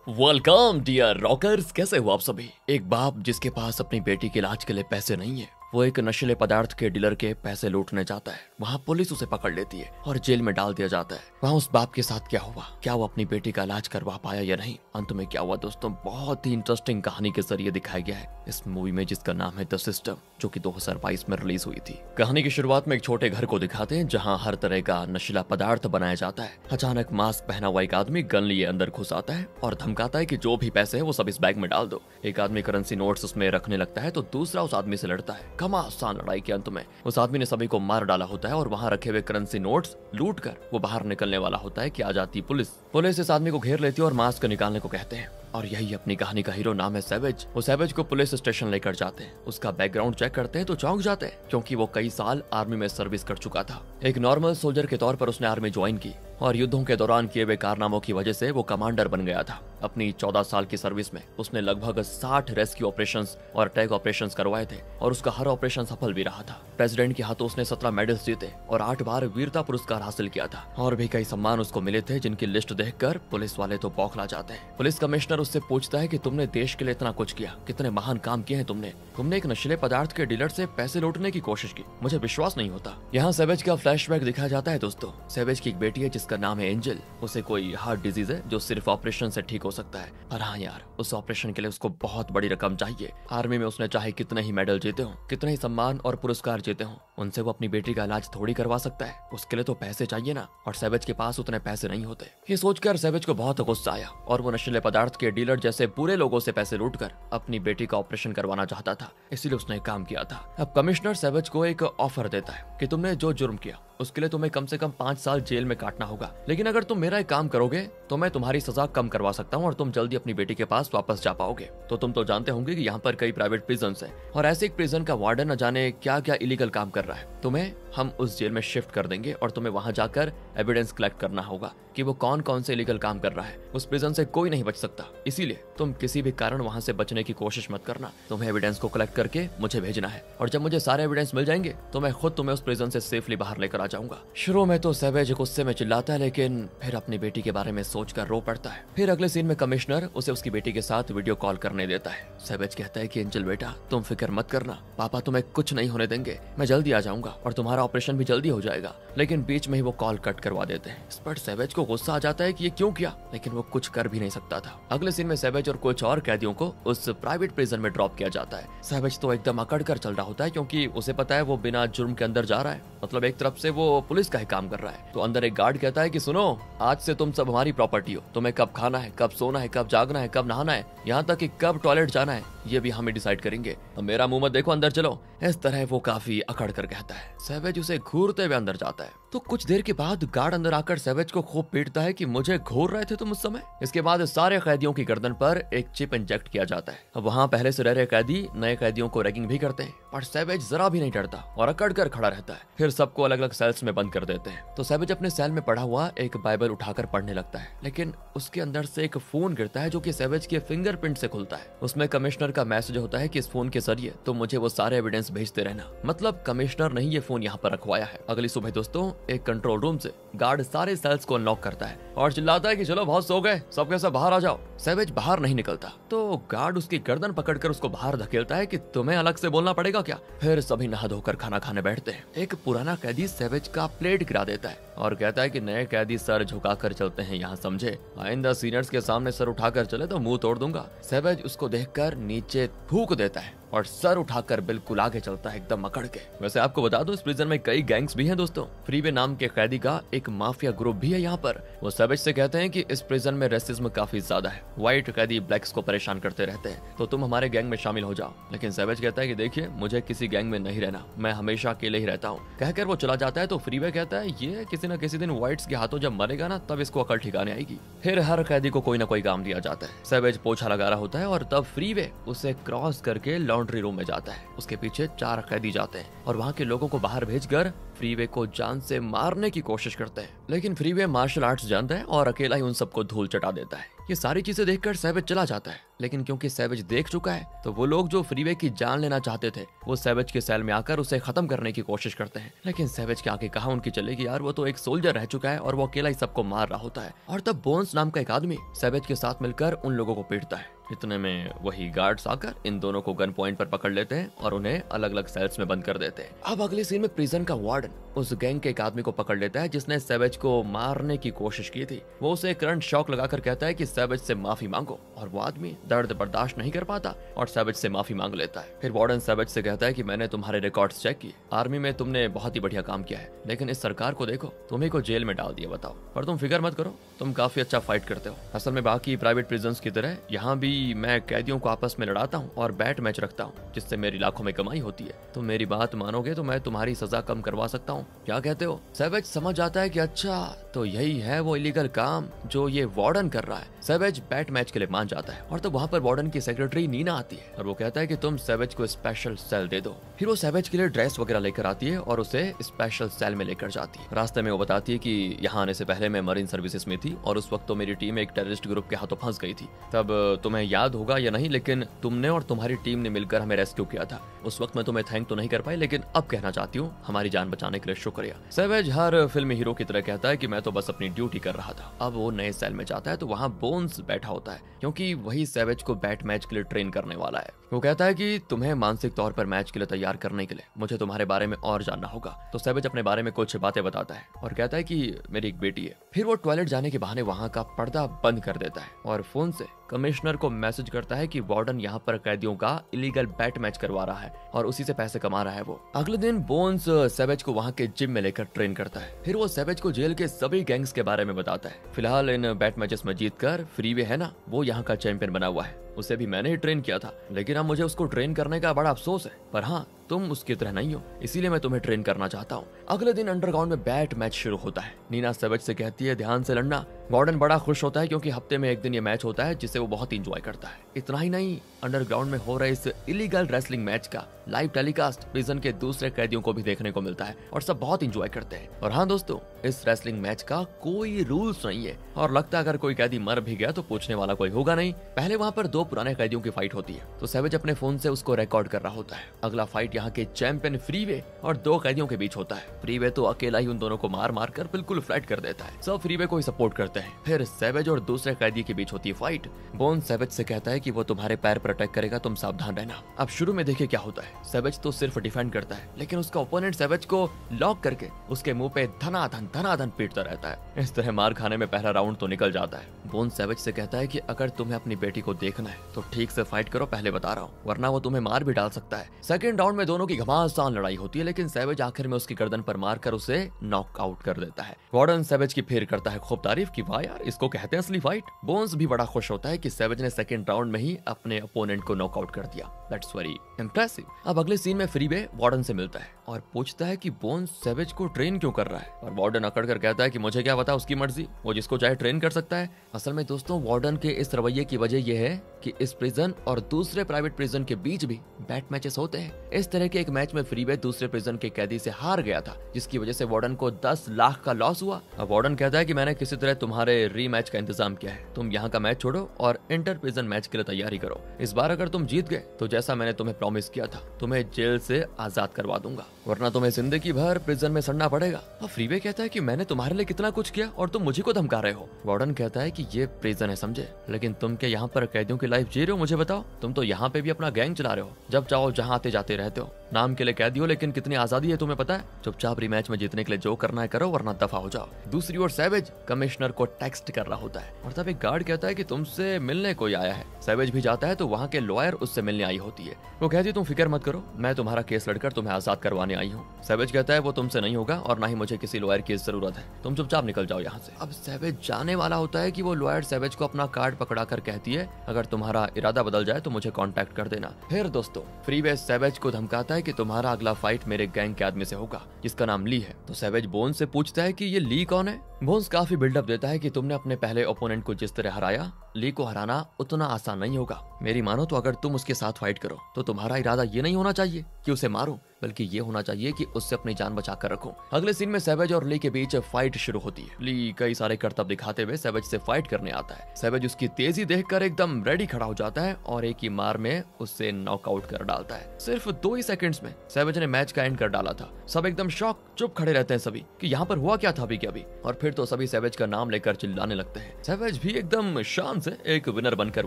Welcome dear rockers, कैसे हो आप सभी। एक बाप जिसके पास अपनी बेटी के इलाज के लिए पैसे नहीं है, वो एक नशीले पदार्थ के डीलर के पैसे लूटने जाता है। वहाँ पुलिस उसे पकड़ लेती है और जेल में डाल दिया जाता है। वहाँ उस बाप के साथ क्या हुआ, क्या वो अपनी बेटी का इलाज करवा पाया या नहीं, अंत में क्या हुआ दोस्तों, बहुत ही इंटरेस्टिंग कहानी के जरिए दिखाया गया है इस मूवी में, जिसका नाम है द सिस्टम, जो कि 2022 में रिलीज हुई थी। कहानी की शुरुआत में एक छोटे घर को दिखाते हैं जहाँ हर तरह का नशीला पदार्थ बनाया जाता है। अचानक मास्क पहना हुआ एक आदमी गन लिए अंदर घुस आता है और धमकाता है कि जो भी पैसे है वो सब इस बैग में डाल दो। एक आदमी करेंसी नोट्स उसमें रखने लगता है तो दूसरा उस आदमी से लड़ता है। घमासान लड़ाई के अंत में उस आदमी ने सभी को मार डाला होता है और वहाँ रखे हुए करेंसी नोट्स लूट कर वो बाहर निकलने वाला होता है कि आ जाती पुलिस इस आदमी को घेर लेती है और मास्क निकालने को कहते हैं। और यही अपनी कहानी का हीरो, नाम है सैवेज। वो सैवेज को पुलिस स्टेशन लेकर जाते हैं। उसका बैकग्राउंड चेक करते हैं तो चौंक जाते हैं, क्योंकि वो कई साल आर्मी में सर्विस कर चुका था। एक नॉर्मल सोल्जर के तौर पर उसने आर्मी ज्वाइन की और युद्धों के दौरान किए हुए कारनामों की वजह से वो कमांडर बन गया था। अपनी 14 साल की सर्विस में उसने लगभग 60 रेस्क्यू ऑपरेशंस और अटैक ऑपरेशंस करवाए थे और उसका हर ऑपरेशन सफल भी रहा था। प्रेसिडेंट के हाथों उसने 17 मेडल्स जीते और 8 बार वीरता पुरस्कार हासिल किया था। और भी कई सम्मान उसको मिले थे, जिनकी लिस्ट देखकर पुलिस वाले तो बौखला जाते हैं। पुलिस कमिश्नर उससे पूछता है कि तुमने देश के लिए इतना कुछ किया, कितने महान काम किए हैं तुमने एक नशीले पदार्थ के डीलर से पैसे लूटने की कोशिश की, मुझे विश्वास नहीं होता। यहाँ सैवेज का फ्लैशबैक दिखाया जाता है दोस्तों। सैवेज की एक बेटी है जिसका नाम है एंजल। उसे कोई हार्ट डिजीज है जो सिर्फ ऑपरेशन से ठीक हो सकता है। पर हाँ यार, उस ऑपरेशन के लिए उसको बहुत बड़ी रकम चाहिए। आर्मी में उसने चाहे कितने ही मेडल जीते हों, कितने ही सम्मान और पुरस्कार जीते हों, उनसे वो अपनी बेटी का इलाज थोड़ी करवा सकता है। उसके लिए तो पैसे चाहिए ना, और सैवेज के पास उतने पैसे नहीं होते। ये सोचकर सैवेज को बहुत गुस्सा आया और वो नशीले पदार्थ के डीलर जैसे बुरे लोगों से पैसे लूटकर अपनी बेटी का ऑपरेशन करवाना चाहता था। इसीलिए उसने काम किया था। अब कमिश्नर सैवेज को एक ऑफर देता है कि तुमने जो जुर्म किया उसके लिए तुम्हें कम से कम 5 साल जेल में काटना होगा, लेकिन अगर तुम मेरा एक काम करोगे तो मैं तुम्हारी सजा कम करवा सकता हूँ और तुम जल्दी अपनी बेटी के पास वापस जा पाओगे। तो तुम तो जानते होंगे कि यहाँ पर कई प्राइवेट प्रिजन्स हैं और ऐसे एक प्रिजन का वार्डन न जाने क्या क्या इलीगल काम कर रहा है। तुम्हें हम उस जेल में शिफ्ट कर देंगे और तुम्हें वहां जाकर एविडेंस कलेक्ट करना होगा कि वो कौन कौन से इलीगल काम कर रहा है। उस प्रिजन से कोई नहीं बच सकता, इसीलिए तुम किसी भी कारण वहां से बचने की कोशिश मत करना। तुम्हें एविडेंस को कलेक्ट करके मुझे भेजना है और जब मुझे सारे एविडेंस मिल जाएंगे तो मैं खुद तुम्हें उस प्रिजन से सेफली बाहर लेकर आ जाऊंगा। शुरू में तो सैवेज गुस्से में चिल्लाता है, लेकिन फिर अपनी बेटी के बारे में सोचकर रो पड़ता है। फिर अगले सीन में कमिश्नर उसे उसकी बेटी के साथ वीडियो कॉल करने देता है। सैवेज कहता है कि एंजल बेटा, तुम फिक्र मत करना, पापा तुम्हें कुछ नहीं होने देंगे, मैं जल्दी आ जाऊंगा और तुम्हारा ऑपरेशन भी जल्दी हो जाएगा। लेकिन बीच में ही वो कॉल कट करवा देते हैं। इस पर सैवेज को गुस्सा आ जाता है कि ये क्यों किया, लेकिन वो कुछ कर भी नहीं सकता था। अगले सीन में सैवेज और कुछ और कैदियों को उस प्राइवेट प्रिजन में ड्रॉप किया जाता है। सैवेज तो एकदम अकड़ कर चल रहा होता है, क्योंकि उसे पता है वो बिना जुर्म के अंदर जा रहा है। मतलब एक तरफ से वो पुलिस का ही काम कर रहा है, तो अंदर एक गार्ड कहता है कि सुनो, आज से तुम सब हमारी प्रॉपर्टी हो, तुम्हें कब खाना है, कब सोना है, कब जागना है, कब नहाना है, यहाँ तक कि कब टॉयलेट जाना है, ये भी हमें डिसाइड करेंगे। अब मेरा मुंह मत देखो, अंदर चलो। इस तरह वो काफी अकड़ कर कहता है। सैवेज उसे घूरते हुए अंदर जाता है। तो कुछ देर के बाद गार्ड अंदर आकर सैवेज को खूब पीटता है कि मुझे घूर रहे थे तुम उस समय। इसके बाद सारे कैदियों की गर्दन पर एक चिप इंजेक्ट किया जाता है। अब वहाँ पहले से रह रहे कैदी नए कैदियों को रैगिंग भी करते हैं, पर सैवेज जरा भी नहीं डरता और अकड़ कर खड़ा रहता है। फिर सबको अलग अलग सेल्स में बंद कर देते हैं। तो सैवेज अपने सेल में पड़ा हुआ एक बाइबल उठाकर पढ़ने लगता है, लेकिन उसके अंदर से एक फोन गिरता है जो कि सैवेज के फिंगरप्रिंट से खुलता है। उसमें कमिश्नर का मैसेज होता है कि इस फोन के जरिए तुम मुझे वो सारे एविडेंस भेजते रहना। मतलब कमिश्नर ने ही ये फोन यहाँ पर रखवाया है। अगली सुबह दोस्तों एक कंट्रोल रूम से गार्ड सारे सेल्स को अनलॉक करता है और चिल्लाता है कि चलो बहुत सो गए, सब के सब बाहर आ जाओ। सैवेज बाहर नहीं निकलता, तो गार्ड उसकी गर्दन पकड़कर उसको बाहर धकेलता है कि तुम्हें अलग से बोलना पड़ेगा क्या। फिर सभी नहा धोकर खाना खाने बैठते हैं। एक पुराना कैदी सैवेज का प्लेट गिरा देता है और कहता है कि नए कैदी सर झुकाकर चलते हैं, यहाँ समझे, आइंदा सीनियर्स के सामने सर उठाकर चले तो मुंह तोड़ दूंगा। सैवेज उसको देखकर नीचे थूक देता है और सर उठाकर बिल्कुल आगे चलता है एकदम अकड़ के। वैसे आपको बता दूं, इस प्रिजन में कई गैंग्स भी हैं दोस्तों। फ्रीवे नाम के कैदी का एक माफिया ग्रुप भी है यहाँ पर। वो सैवेज से कहते हैं कि इस प्रिजन में रेसिज्म काफी ज्यादा है, व्हाइट कैदी ब्लैक्स को परेशान करते रहते हैं, तो तुम हमारे गैंग में शामिल हो जाओ। लेकिन सैवेज कहता है कि देखिए, मुझे किसी गैंग में नहीं रहना, मैं हमेशा अकेले ही रहता हूँ। कहकर वो चला जाता है। तो फ्रीवे कहता है ये किसी न किसी दिन व्हाइट्स के हाथों जब मरेगा ना, तब इसको अकल ठिकाने आएगी। फिर हर कैदी को कोई ना कोई काम दिया जाता है। सैवेज पोछा लगा रहा होता है और तब फ्रीवे उसे क्रॉस करके लॉन्ड्री रूम में जाता है। उसके पीछे 4 कैदी जाते हैं और वहाँ के लोगों को बाहर भेजकर फ्रीवे को जान से मारने की कोशिश करते हैं, लेकिन फ्रीवे मार्शल आर्ट्स जानता है और अकेला ही उन सबको धूल चटा देता है। ये सारी चीजें देखकर सैवेज चला जाता है, लेकिन क्योंकि सैवेज देख चुका है तो वो लोग जो फ्रीवे की जान लेना चाहते थे वो सैवेज के सेल में आकर उसे खत्म करने की कोशिश करते हैं। लेकिन सैवेज के आगे कहाँ उनकी चलेगी यार, वो तो एक सोल्जर रह चुका है और वो अकेला ही सबको मार रहा होता है। और तब बोन्स नाम का एक आदमी सैवेज के साथ मिलकर उन लोगों को पीटता है। इतने में वही गार्ड्स आकर इन दोनों को गन पॉइंट पर पकड़ लेते हैं और उन्हें अलग अलग सेल्स में बंद कर देते हैं। अब अगले सीन में प्रिजन का वार्डन उस गैंग के एक आदमी को पकड़ लेता है जिसने सैवेज को मारने की कोशिश की थी। वो उसे करंट शॉक लगाकर कहता है कि सैवेज से माफी मांगो, और वो आदमी दर्द बर्दाश्त नहीं कर पाता और सैवेज से माफी मांग लेता है। फिर वार्डन सैवेज से कहता है कि मैंने तुम्हारे रिकॉर्ड्स चेक किए, आर्मी में तुमने बहुत ही बढ़िया काम किया है, लेकिन इस सरकार को देखो, तुम्हें को जेल में डाल दिया। बताओ, पर तुम फिक्र मत करो, तुम काफी अच्छा फाइट करते हो। असल में बाकी प्राइवेट प्रिजन्स की तरह यहाँ भी मैं कैदियों को आपस में लड़ाता हूँ और बैट मैच रखता हूँ, जिससे मेरी लाखों में कमाई होती है। तुम मेरी बात मानोगे तो मैं तुम्हारी सजा कम करवा सकता हूँ, क्या कहते हो? सैवेज समझ जाता है कि अच्छा तो यही है वो इलीगल काम जो ये वार्डन कर रहा है। सैवेज बैट मैच के लिए मान जाता है और तब वहाँ पर वार्डन की सेक्रेटरी नीना आती है और वो कहता है कि तुम सैवेज को स्पेशल सेल दे दो। फिर वो सैवेज के लिए ड्रेस वगैरह लेकर आती है और उसे स्पेशल सेल में लेकर जाती है। रास्ते में वो बताती है कि यहाँ आने से पहले मैं मरीन सर्विसेज में थी और उस वक्त तो मेरी टीम एक टेररिस्ट ग्रुप के हाथों फंस गई थी। तब तुम्हें याद होगा या नहीं, लेकिन तुमने और तुम्हारी टीम ने मिलकर हमें रेस्क्यू किया था। उस वक्त मैं तुम्हें थैंक तो नहीं कर पाई, लेकिन अब कहना चाहती हूँ हमारी जान बचाने के लिए शुक्रिया। सैवेज हर फिल्म हीरो की तरह कहता है कि मैं तो बस अपनी ड्यूटी कर रहा था। अब वो नए सेल में जाता है तो वहाँ बोन्स बैठा होता है, क्योंकि वही सैवेज को बैट मैच के लिए ट्रेन करने वाला है। वो कहता है कि तुम्हें मानसिक तौर पर मैच के लिए तैयार करने के लिए मुझे तुम्हारे बारे में और जानना होगा। तो सैवेज अपने बारे में कुछ बातें बताता है और कहता है कि मेरी एक बेटी है। फिर वो टॉयलेट जाने के बहाने वहाँ का पर्दा बंद कर देता है और फोन से कमिश्नर को मैसेज करता है कि वार्डन यहाँ पर कैदियों का इलीगल बैट मैच करवा रहा है और उसी से पैसे कमा रहा है वो। अगले दिन बोन्स सैवेज को वहाँ के जिम में लेकर ट्रेन करता है। फिर वो सैवेज को जेल के सभी गैंग्स के बारे में बताता है। फिलहाल इन बैट मैचेस में जीतकर फ्रीवे है ना, वो यहाँ का चैंपियन बना हुआ है। उसे भी मैंने ही ट्रेन किया था, लेकिन अब मुझे उसको ट्रेन करने का बड़ा अफसोस है। पर हाँ, तुम उसकी तरह नहीं हो, इसीलिए मैं तुम्हें ट्रेन करना चाहता हूँ। अगले दिन अंडरग्राउंड में बैट मैच शुरू होता है। नीना सैवेज से कहती है ध्यान से लड़ना। वार्डन बड़ा खुश होता है क्योंकि हफ्ते में एक दिन ये मैच होता है जिसे वो बहुत इंजॉय करता है। इतना ही नहीं, अंडरग्राउंड में हो रहे इस इलीगल रेसलिंग मैच का लाइव टेलीकास्ट प्रिजन के दूसरे कैदियों को भी देखने को मिलता है और सब बहुत इंजॉय करते हैं। और हाँ दोस्तों, इस रेसलिंग मैच का कोई रूल्स नहीं है और लगता है अगर कोई कैदी मर भी गया तो पूछने वाला कोई होगा नहीं। पहले वहाँ पर 2 पुराने कैदियों की फाइट होती है तो सैवेज अपने फोन से उसको रिकॉर्ड कर रहा होता है। अगला फाइट यहाँ के चैंपियन फ्रीवे और 2 कैदियों के बीच होता है। फ्रीवे तो अकेला ही उन दोनों को मार मार कर बिल्कुल फ्लैट कर देता है। सब फ्रीवे को ही सपोर्ट करते हैं। फिर सैवेज और दूसरे कैदी के बीच होती है फाइट। बोन सैवेज से कहता है कि वो तुम्हारे पैर पर अटैक करेगा, तुम सावधान रहना। अब शुरू में देखिए क्या होता है। सैवेज तो सिर्फ डिफेंड करता है, लेकिन उसका ओपोनेंट सैवेज को लॉक करके उसके मुंह पे धनाधन पीटता रहता है। इस तरह मार खाने में पहला राउंड तो निकल जाता है। बोन सैवेज से कहता है कि अगर तुम्हें अपनी बेटी को देखना है तो ठीक से फाइट करो, पहले बता रहा हूँ, वरना वो तुम्हें मार भी डाल सकता है। सेकंड राउंड में दोनों की घमासान लड़ाई होती है, लेकिन सैवेज आखिर में उसकी गर्दन पर मारकर उसे नॉकआउट कर देता है। वार्डन सैवेज की फिर करता है खूब तारीफ कि वाह यार, इसको कहते हैं असली फाइट। बोन्स भी बड़ा खुश होता है कि सैवेज ने सेकंड राउंड में ही अपने अपोनेंट को नॉकआउट कर दिया। That's very impressive. अब अगले सीन में फ्रीवे वार्डन से मिलता है और पूछता है कि बोन्स सैवेज को ट्रेन क्यों कर रहा है। और वार्डन अकड़ कर कहता है कि मुझे क्या पता, उसकी मर्जी, वो जिसको चाहे ट्रेन कर सकता है। असल में दोस्तों, वार्डन के इस रवैये की वजह यह है कि इस प्रिजन और दूसरे प्राइवेट प्रिजन के बीच भी बैट मैचेस होते हैं। इस तरह के एक मैच में फ्रीवे दूसरे प्रिजन के कैदी से हार गया था, जिसकी वजह से वार्डन को 10 लाख का लॉस हुआ। अब वार्डन कहता है कि मैंने किसी तरह तुम्हारे रीमैच का इंतजाम किया है, तुम यहाँ का मैच छोड़ो और इंटर प्रिजन मैच के लिए तैयारी करो। इस बार अगर तुम जीत गए तो जैसा मैंने तुम्हें प्रॉमिस किया था, तुम्हें जेल से आजाद करवा दूंगा, वरना तुम्हें जिंदगी भर प्रिजन में सड़ना पड़ेगा। अब फ्रीवे कहता है कि मैंने तुम्हारे लिए कितना कुछ किया और तुम मुझे को धमका रहे हो। वार्डन कहता है कि ये प्रिजन है समझे, लेकिन तुम क्या यहाँ पर कैदियों की लाइफ जी रहे हो? मुझे बताओ, तुम तो यहाँ पे भी अपना गैंग चला रहे हो, जब चाहो जहाँ आते जाते रहते हो। नाम के लिए कैदी हो, लेकिन कितनी आजादी है तुम्हें पता है? चुपचाप रीमैच में जीतने के लिए जो करना है करो, वरना दफा हो जाओ। दूसरी ओर सैवेज कमिश्नर को टेक्स्ट कर रहा होता है और तब एक गार्ड कहता है कि तुमसे मिलने कोई आया है। सैवेज भी जाता है तो वहाँ के लॉयर उससे मिलने आई होती है। वो कहती है तुम फिक्र मत करो, मैं तुम्हारा केस लड़कर तुम्हें आजाद करवाने आई हूँ। सैवेज कहता है वो तुमसे नहीं होगा और ना ही मुझे किसी लॉयर की जरूरत है, तुम चुपचाप निकल जाओ यहाँ से। अब सैवेज जाने वाला होता है कि वो लॉयर सैवेज को अपना कार्ड पकड़ा कर कहती है अगर तुम्हारा इरादा बदल जाए तो मुझे कांटेक्ट कर देना। फिर दोस्तों, फ्रीवे सैवेज को धमकाता है कि तुम्हारा अगला फाइट मेरे गैंग के आदमी से होगा जिसका नाम ली है। तो सैवेज बोन से पूछता है कि ये ली कौन है। बोन्स काफी बिल्डअप देता है कि तुमने अपने पहले ओपोनेंट को जिस तरह हराया, ली को हराना उतना आसान नहीं होगा। मेरी मानो तो अगर तुम उसके साथ फाइट करो तो तुम्हारा इरादा ये नहीं होना चाहिए कि उसे मारो, बल्कि ये होना चाहिए कि उससे अपनी जान बचा कर रखो। अगले सीन में सैवेज और ली के बीच फाइट शुरू होती है। ली कई सारे करतब दिखाते हुए सैवेज से फाइट करने आता है। सैवेज उसकी तेजी देखकर एकदम रेडी खड़ा हो जाता है और एक ही मार में उससे नॉकआउट कर डालता है। सिर्फ 2 ही सेकंड्स में सैवेज ने मैच का एंड कर डाला था। सब एकदम शॉक, चुप खड़े रहते हैं सभी कि यहाँ पर हुआ क्या था अभी के अभी। और फिर तो सभी सैवेज का नाम लेकर चिल्लाने लगते हैं। सैवेज भी एकदम शान से एक विनर बनकर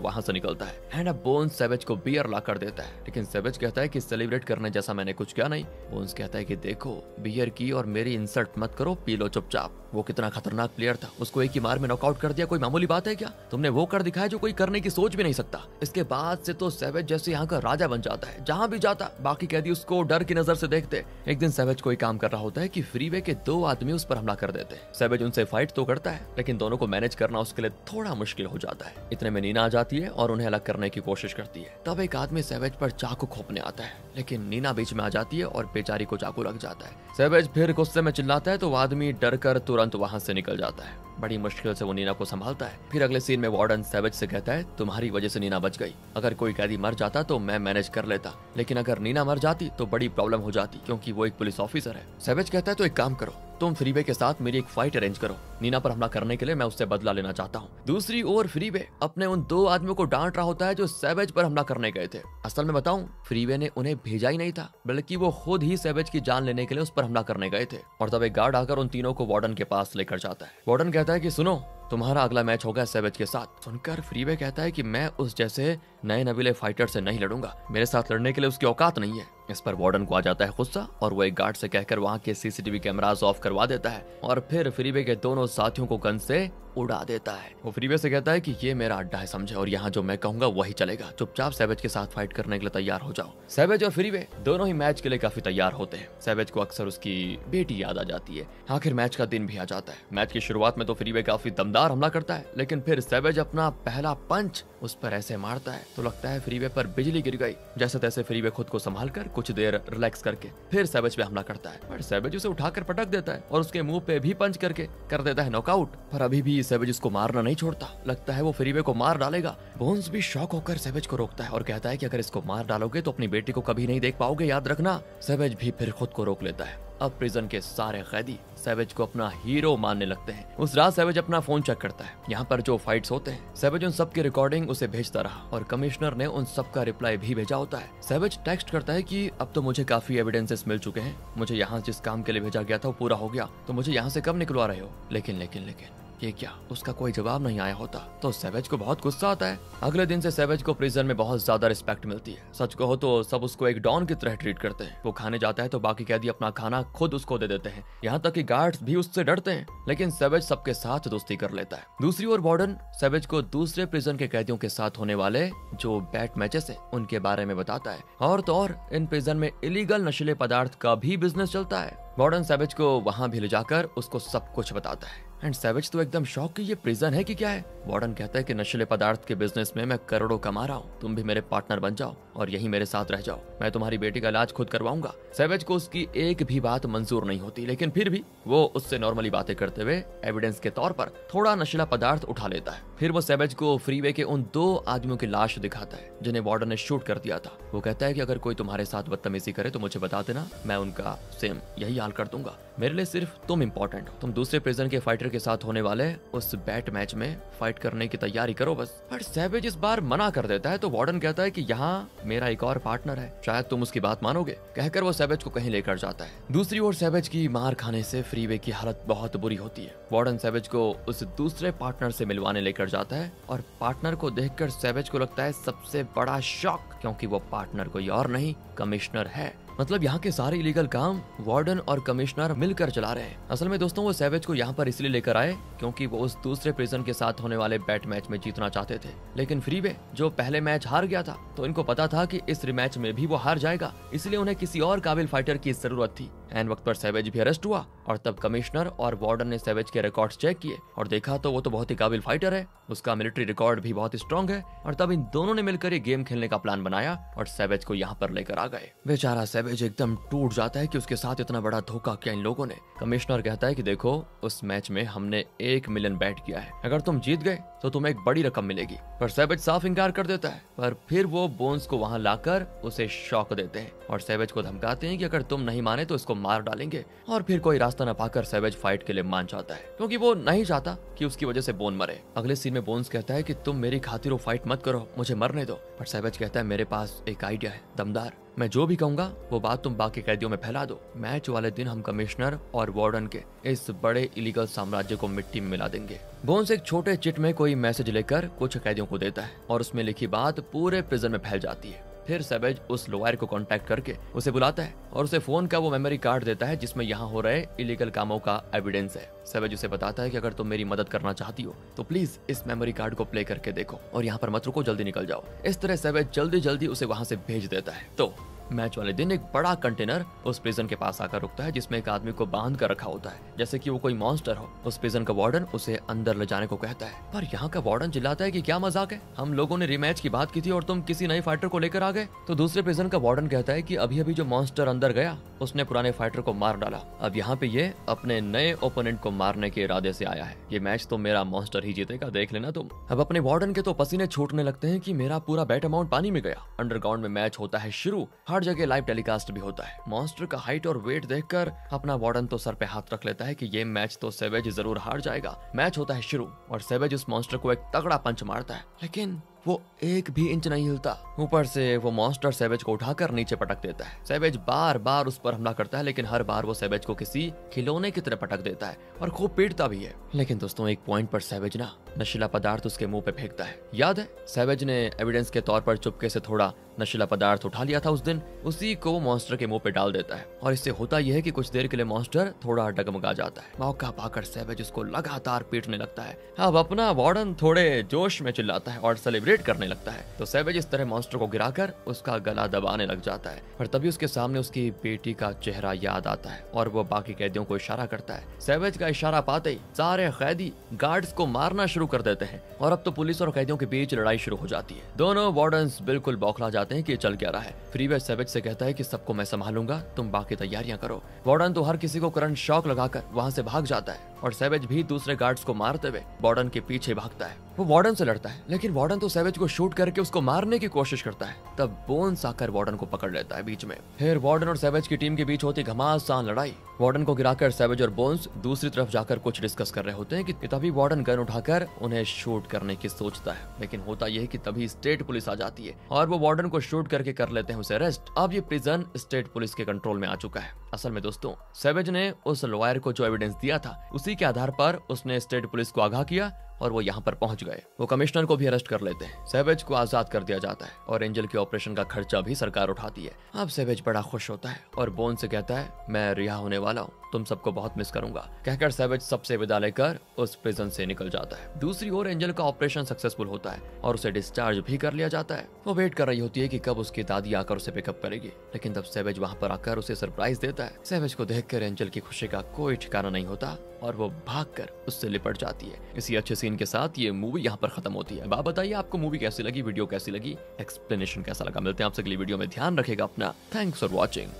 वहां से निकलता है। एंड अब बोन्स सैवेज को बियर ला कर देता है, लेकिन सैवेज कहता है कि सेलिब्रेट करने जैसा मैंने कुछ किया नहीं। बोन्स कहता है कि देखो, बियर की और मेरी इंसल्ट मत करो, पी लो चुपचाप। वो कितना खतरनाक प्लेयर था, उसको एक ही मार में नॉकआउट कर दिया, कोई मामूली बात है क्या? तुमने वो कर दिखाया जो कोई करने की सोच भी नहीं सकता। इसके बाद से तो सैवेज जैसे यहाँ का राजा बन जाता है। जहाँ भी जाता बाकी कैदी उसको डर की नजर से देखते। एक दिन सैवेज कोई काम कर रहा होता है कि फ्रीवे के 2 आदमी उस पर हमला कर देते हैं। सैवेज उनसे फाइट तो करता है, लेकिन दोनों को मैनेज करना उसके लिए थोड़ा मुश्किल हो जाता है। इतने में नीना आ जाती है और उन्हें अलग करने की कोशिश करती है। तब एक आदमी सैवेज पर चाकू खोपने आता है, लेकिन नीना बीच में आ जाती है और बेचारी को चाकू लग जाता है। सैवेज फिर गुस्से में चिल्लाता है तो वो आदमी डर कर तुरंत वहां से निकल जाता है। बड़ी मुश्किल से वो नीना को संभालता है। फिर अगले सीन में वार्डन सैवेज से कहता है, तुम्हारी वजह से नीना बच गई। अगर कोई कैदी मर जाता तो मैं मैनेज कर लेता, लेकिन अगर नीना मर जाती तो बड़ी प्रॉब्लम हो जाती, क्योंकि वो एक पुलिस ऑफिसर है। सैवेज कहता है तो एक काम करो, तुम फ्रीवे के साथ मेरी एक फाइट अरेंज करो। नीना पर हमला करने के लिए मैं उससे बदला लेना चाहता हूँ। दूसरी ओर फ्रीवे अपने उन 2 आदमियों को डांट रहा होता है जो सैवेज पर हमला करने गए थे। असल में बताऊं, फ्रीवे ने उन्हें भेजा ही नहीं था, बल्कि वो खुद ही सैवेज की जान लेने के लिए उस पर हमला करने गए थे। और तब एक गार्ड आकर उन तीनों को वार्डन के पास लेकर जाता है। वार्डन कहता है कि सुनो, तुम्हारा अगला मैच होगा सैवेज के साथ। सुनकर फ्रीवे कहता है कि मैं उस जैसे नए नवीले फाइटर से नहीं लड़ूंगा, मेरे साथ लड़ने के लिए उसकी औकात नहीं है। इस पर वार्डन को आ जाता है गुस्सा और वो एक गार्ड से कहकर वहां के सीसीटीवी कैमरास ऑफ करवा देता है और फिर फ्रीवे के दोनों साथियों को गन से उड़ा देता है। वो फ्रीवे से कहता है कि ये मेरा अड्डा है, समझे, और यहाँ जो मैं कहूंगा वही चलेगा। चुपचाप सैवेज के साथ फाइट करने के लिए तैयार हो जाओ। सैवेज और फ्रीवे दोनों ही मैच के लिए काफी तैयार होते हैं। सैवेज को अक्सर उसकी बेटी याद आ जाती है। आखिर मैच का दिन भी आ जाता है। मैच की शुरुआत में तो फ्रीवे काफी दमदार हमला करता है, लेकिन फिर सैवेज अपना पहला पंच उस पर ऐसे मारता है तो लगता है फ्रीवे पर बिजली गिर गई। जैसे तैसे फ्रीवे खुद को संभाल कर कुछ देर रिलैक्स करके फिर सैवेज पे हमला करता है, पर सैवेज उसे उठाकर पटक देता है और उसके मुंह पे भी पंच करके कर देता है नॉकआउट। पर अभी भी सैवेज उसको मारना नहीं छोड़ता, लगता है वो फ्रीवे को मार डालेगा। बोन्स भी शॉक होकर सैवेज को रोकता है और कहता है कि अगर इसको मार डालोगे तो अपनी बेटी को कभी नहीं देख पाओगे, याद रखना। सैवेज भी फिर खुद को रोक लेता है। अब प्रिजन के सारे कैदी सैवेज को अपना हीरो मानने लगते हैं। उस रात सैवेज अपना फोन चेक करता है। यहाँ पर जो फाइट्स होते हैं, सैवेज उन सब की रिकॉर्डिंग उसे भेजता रहा और कमिश्नर ने उन सब का रिप्लाई भी भेजा होता है। सैवेज टेक्स्ट करता है कि अब तो मुझे काफी एविडेंसेस मिल चुके हैं, मुझे यहाँ जिस काम के लिए भेजा गया था वो पूरा हो गया, तो मुझे यहाँ से कब निकलवा रहे हो? लेकिन लेकिन लेकिन ये क्या? उसका कोई जवाब नहीं आया होता तो सैवेज को बहुत गुस्सा आता है। अगले दिन से सैवेज को प्रिजन में बहुत ज्यादा रिस्पेक्ट मिलती है। सच कहो तो सब उसको एक डॉन की तरह ट्रीट करते हैं। वो खाने जाता है तो बाकी कैदी अपना खाना खुद उसको दे देते हैं, यहाँ तक कि गार्ड्स भी उससे डरते हैं। लेकिन सैवेज सबके साथ दोस्ती कर लेता है। दूसरी ओर वार्डन सैवेज को दूसरे प्रिजन के कैदियों के साथ होने वाले जो बैट मैचेस है उनके बारे में बताता है। और तो और इन प्रिजन में इलीगल नशीले पदार्थ का भी बिजनेस चलता है। वार्डन सैवेज को वहां भी ले जाकर उसको सब कुछ बताता है। एंड सैवेज तो एकदम शॉक कि ये प्रिजन है कि क्या है। वार्डन कहता है कि नशीले पदार्थ के बिजनेस में मैं करोड़ों कमा रहा हूँ, तुम भी मेरे पार्टनर बन जाओ और यही मेरे साथ रह जाओ, मैं तुम्हारी बेटी का इलाज खुद करवाऊंगा। सैवेज को उसकी एक भी बात मंजूर नहीं होती, लेकिन फिर भी वो उससे नॉर्मली बातें करते हुए एविडेंस के तौर पर थोड़ा नशीला पदार्थ उठा लेता है। फिर वो सैवेज को फ्रीवे के उन 2 आदमियों की लाश दिखाता है जिन्हें वार्डन ने शूट कर दिया था। वो कहता है कि अगर कोई तुम्हारे साथ बदतमीजी करे तो मुझे बता देना, मैं उनका सेम यही हाल कर दूंगा। मेरे लिए सिर्फ तुम इम्पोर्टेंट हो। तुम दूसरे प्रिजन के फाइटर के साथ होने वाले उस बैट मैच में फाइट करने की तैयारी करो बस। पर सैवेज इस बार मना कर देता है तो वार्डन कहता है कि यहाँ मेरा एक और पार्टनर है, शायद तुम उसकी बात मानोगे। कहकर वो सैवेज को कहीं लेकर जाता है। दूसरी ओर सैवेज की मार खाने से फ्रीवे की हालत बहुत बुरी होती है। वार्डन सैवेज को उस दूसरे पार्टनर से मिलवाने लेकर जाता है और पार्टनर को देखकर सैवेज को लगता है सबसे बड़ा शॉक, क्योंकि वो पार्टनर कोई और नहीं कमिश्नर है। मतलब यहाँ के सारे इलीगल काम वार्डन और कमिश्नर मिलकर चला रहे हैं। असल में दोस्तों वो सैवेज को यहाँ पर इसलिए लेकर आए क्योंकि वो उस दूसरे प्रिजन के साथ होने वाले बैट मैच में जीतना चाहते थे। लेकिन फ्रीवे जो पहले मैच हार गया था तो इनको पता था कि इस रिमैच में भी वो हार जाएगा, इसलिए उन्हें किसी और काबिल फाइटर की जरूरत थी। एन वक्त पर सैवेज भी अरेस्ट हुआ और तब कमिश्नर और वार्डन ने सैवेज के रिकॉर्ड्स चेक किए और देखा तो वो तो बहुत ही काबिल फाइटर है, उसका मिलिट्री रिकॉर्ड भी बहुत स्ट्रांग है। और तब इन दोनों ने मिलकर ये गेम खेलने का प्लान बनाया और सैवेज को यहाँ पर लेकर आ गए। बेचारा सैवेज एकदम टूट जाता है कि उसके साथ इतना बड़ा धोखा किया इन लोगों ने। कमिश्नर कहता है कि देखो, उस मैच में हमने 1 मिलियन बैट किया है, अगर तुम जीत गए तो तुम्हें एक बड़ी रकम मिलेगी। पर सैवेज साफ इनकार कर देता है। पर फिर वो बोन्स को वहां लाकर उसे शॉक देते हैं और सैवेज को धमकाते हैं कि अगर तुम नहीं माने तो इसको मार डालेंगे। और फिर कोई रास्ता न पाकर सैवेज फाइट के लिए मान जाता है, क्योंकि वो नहीं चाहता कि उसकी वजह से बोन मरे। अगले सीन में बोन्स कहता है कि तुम मेरी खातिर वो फाइट मत करो, मुझे मरने दो। पर सैवेज कहता है मेरे पास एक आइडिया है दमदार, मैं जो भी कहूंगा वो बात तुम बाकी कैदियों में फैला दो। मैच वाले दिन हम कमिश्नर और वार्डन के इस बड़े इलीगल साम्राज्य को मिट्टी में मिला देंगे। बोन्स एक छोटे चिट में कोई मैसेज लेकर कुछ कैदियों को देता है और उसमें लिखी बात पूरे प्रिजन में फैल जाती है। फिर सैवेज उस लॉयर को कांटेक्ट करके उसे बुलाता है और उसे फोन का वो मेमोरी कार्ड देता है जिसमें यहाँ हो रहे इलीगल कामों का एविडेंस है। सैवेज उसे बताता है कि अगर तुम मेरी मदद करना चाहती हो तो प्लीज इस मेमोरी कार्ड को प्ले करके देखो और यहाँ पर मत रुको, जल्दी निकल जाओ। इस तरह सैवेज जल्दी जल्दी उसे वहां से भेज देता है। तो मैच वाले दिन एक बड़ा कंटेनर उस प्रिजन के पास आकर रुकता है जिसमें एक आदमी को बांध कर रखा होता है जैसे कि वो कोई मॉन्स्टर हो। उस प्रिजन का वार्डन उसे अंदर ले जाने को कहता है, पर यहाँ का वार्डन चिल्लाता है कि क्या मजाक है, हम लोगों ने रिमैच की बात की थी और तुम किसी नए फाइटर को लेकर आ गए। तो दूसरे प्रिजन का वार्डन कहता है कि अभी अभी जो मॉन्स्टर अंदर गया उसने पुराने फाइटर को मार डाला, अब यहाँ पे ये अपने नए ओपोनेंट को मारने के इरादे से आया है, ये मैच तो मेरा मॉन्स्टर ही जीतेगा, देख लेना तुम। अब अपने वार्डन के तो पसीने छूटने लगते हैं कि मेरा पूरा बैट अमाउंट पानी में गया। अंडरग्राउंड में मैच होता है शुरू, हर जगह लाइव टेलीकास्ट भी होता है। मॉन्स्टर का हाइट और वेट देखकर अपना वार्डन तो सर पे हाथ रख लेता है कि ये मैच तो सैवेज जरूर हार जाएगा। मैच होता है शुरू और सैवेज उस मॉन्स्टर को एक तगड़ा पंच मारता है, लेकिन वो 1 भी इंच नहीं हिलता। ऊपर से वो मॉन्स्टर सैवेज को उठाकर नीचे पटक देता है। सैवेज बार बार उस पर हमला करता है, लेकिन हर बार वो सैवेज को किसी खिलौने की तरह पटक देता है और खूब पीटता भी है। लेकिन दोस्तों एक पॉइंट पर सैवेज ना नशीला पदार्थ उसके मुंह पे फेंकता है। याद है, सैवेज ने एविडेंस के तौर पर चुपके से थोड़ा नशीला पदार्थ उठा लिया था उस दिन, उसी को वो मॉन्स्टर के मुंह पे डाल देता है और इससे होता यह है कि कुछ देर के लिए मॉन्स्टर थोड़ा डगमगा जाता है। मौका पाकर सैवेज उसको लगातार पीटने लगता है। अब अपना वार्डन थोड़े जोश में चिल्लाता है और सेलिब्रेट करने लगता है। तो सैवेज इस तरह मॉन्स्टर को गिराकर उसका गला दबाने लग जाता है। पर तभी उसके सामने उसकी बेटी का चेहरा याद आता है और वो बाकी कैदियों को इशारा करता है। सैवेज का इशारा पाते ही सारे कैदी गार्ड्स को मारना शुरू कर देते हैं और अब तो पुलिस और कैदियों के बीच लड़ाई शुरू हो जाती है। दोनों वार्डन्स बिल्कुल बौखला जाते हैं कि चल क्या रहा है। फ्रीवे सैवेज से कहता है कि सबको मैं संभालूंगा, तुम बाकी तैयारियां करो। वार्डन तो हर किसी को करंट शॉक लगाकर वहां से भाग जाता है और सैवेज भी दूसरे गार्ड्स को मारते हुए वार्डन के पीछे भागता है। वो वार्डन से लड़ता है, लेकिन वार्डन तो सैवेज को शूट करके उसको मारने की कोशिश करता है। तब बोन्स आकर वार्डन को पकड़ लेता है बीच में। फिर वार्डन और सैवेज की टीम के बीच होती घमासान लड़ाई। वार्डन को गिराकर सैवेज और बोन्स दूसरी तरफ जाकर कुछ डिस्कस कर रहे होते हैं कि तभी वार्डन गन उठाकर उन्हें शूट करने की सोचता है, लेकिन होता यह है कि तभी स्टेट पुलिस आ जाती है और वो वार्डन को शूट करके कर लेते हैं उसे अरेस्ट। अब ये प्रिजन स्टेट पुलिस के कंट्रोल में आ चुका है। असल में दोस्तों सैवेज ने उस लॉयर को जो एविडेंस दिया था उसी के आधार पर उसने स्टेट पुलिस को आगाह किया और वो यहाँ पर पहुंच गए। वो कमिश्नर को भी अरेस्ट कर लेते हैं। सैवेज को आजाद कर दिया जाता है और एंजल के ऑपरेशन का खर्चा भी सरकार उठाती है। अब सैवेज बड़ा खुश होता है और बोन से कहता है मैं रिहा होने वाला हूँ, तुम सबको बहुत मिस करूंगा। कहकर सैवेज सबसे विदा लेकर उस प्रिजन से निकल जाता है। दूसरी ओर एंजल का ऑपरेशन सक्सेसफुल होता है और उसे डिस्चार्ज भी कर लिया जाता है। वो वेट कर रही होती है कि कब उसकी दादी आकर उसे पिकअप करेगी, लेकिन तब सैवेज वहाँ पर आकर उसे सरप्राइज देता है। सैवेज को देखकर एंजल की खुशी का कोई ठिकाना नहीं होता और वो भागकर उससे लिपट जाती है। इसी अच्छे सीन के साथ ये मूवी यहाँ पर खत्म होती है। आप बताइए आपको मूवी कैसी लगी, वीडियो कैसी लगी, एक्सप्लेनेशन कैसा लगा। मिलते हैं आपसे अगली वीडियो में। ध्यान रखेगा अपना। Thanks for watching.